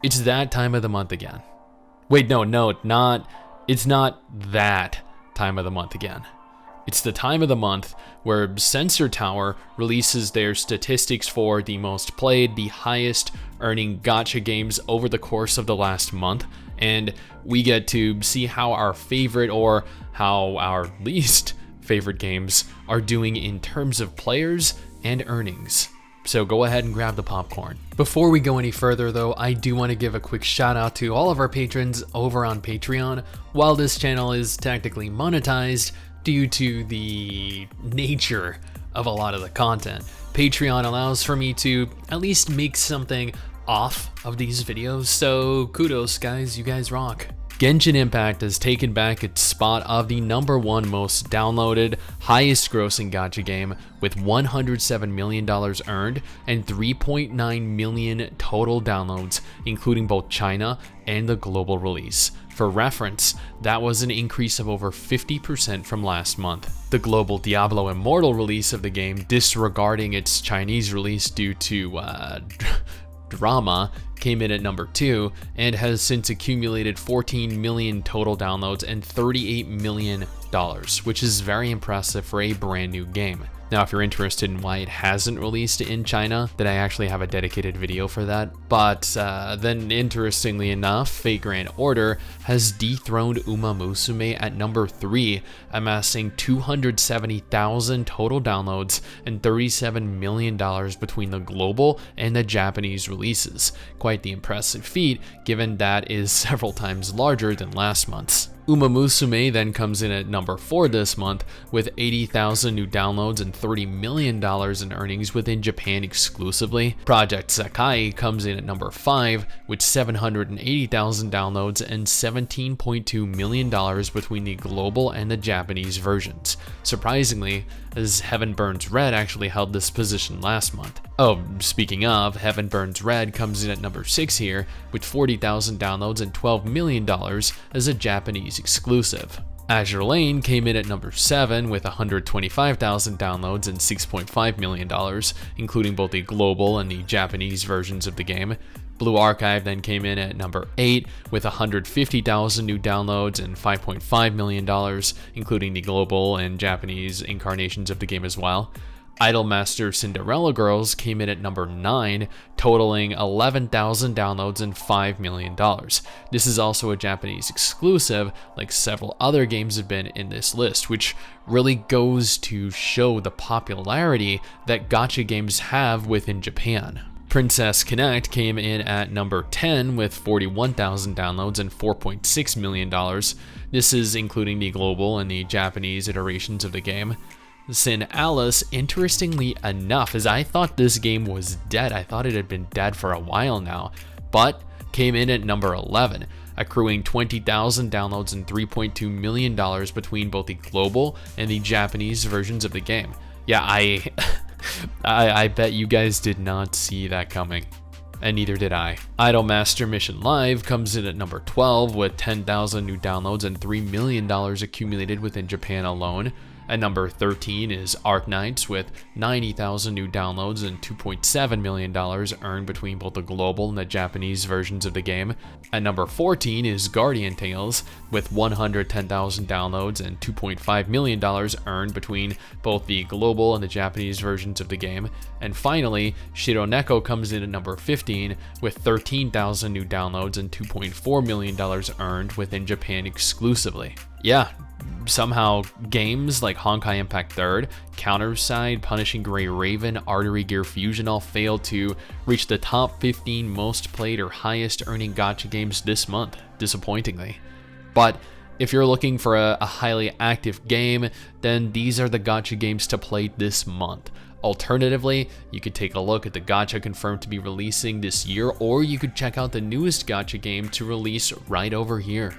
It's that time of the month again. Wait, no, it's not that time of the month again. It's the time of the month where Sensor Tower releases their statistics for the most played, the highest earning gacha games over the course of the last month, and we get to see how our favorite or how our least favorite games are doing in terms of players and earnings. So go ahead and grab the popcorn. Before we go any further though, I do want to give a quick shout out to all of our patrons over on Patreon. While this channel is technically monetized due to the nature of a lot of the content, Patreon allows for me to at least make something off of these videos, so kudos guys, you guys rock. Genshin Impact has taken back its spot of the #1 most downloaded, highest grossing gacha game with $107 million earned and 3.9 million total downloads, including both China and the global release. For reference, that was an increase of over 50% from last month. The global Diablo Immortal release of the game, disregarding its Chinese release due to drama, came in at #2 and has since accumulated 14 million total downloads and $38 million, which is very impressive for a brand new game. Now, if you're interested in why it hasn't released in China, then I actually have a dedicated video for that. But then interestingly enough, Fate Grand Order has dethroned Musume at #3, amassing 270,000 total downloads and $37 million between the global and the Japanese releases. Quite the impressive feat, given that is several times larger than last month's. Musume then comes in at #4 this month with 80,000 new downloads and $30 million in earnings within Japan exclusively. Project Sekai comes in at #5 with 780,000 downloads and $17.2 million between the global and the Japanese versions. Surprisingly, as Heaven Burns Red actually held this position last month. Oh, speaking of, Heaven Burns Red comes in at #6 here with 40,000 downloads and $12 million as a Japanese exclusive. Azure Lane came in at #7 with 125,000 downloads and $6.5 million, including both the global and the Japanese versions of the game. Blue Archive then came in at #8 with 150,000 new downloads and $5.5 million, including the global and Japanese incarnations of the game as well. IDOLMASTER Cinderella Girls came in at #9, totaling 11,000 downloads and $5 million. This is also a Japanese exclusive, like several other games have been in this list, which really goes to show the popularity that gacha games have within Japan. Princess Connect came in at #10 with 41,000 downloads and $4.6 million. This is including the global and the Japanese iterations of the game. SINoALICE, interestingly enough, as I thought this game was dead, I thought it had been dead for a while now, but came in at #11, accruing 20,000 downloads and $3.2 million between both the global and the Japanese versions of the game. Yeah, I bet you guys did not see that coming, and neither did I. Idolmaster Mission Live comes in at #12 with 10,000 new downloads and $3 million accumulated within Japan alone. At #13 is Arknights with 90,000 new downloads and $2.7 million earned between both the global and the Japanese versions of the game. At #14 is Guardian Tales with 110,000 downloads and $2.5 million earned between both the global and the Japanese versions of the game. And finally, Shironeko comes in at #15 with 13,000 new downloads and $2.4 million earned within Japan exclusively. Yeah, somehow games like Honkai Impact 3rd, Counterside, Punishing Grey Raven, Artery Gear Fusion all failed to reach the top 15 most played or highest earning gacha games this month, disappointingly. But if you're looking for a highly active game, then these are the gacha games to play this month. Alternatively, you could take a look at the gacha confirmed to be releasing this year, or you could check out the newest gacha game to release right over here.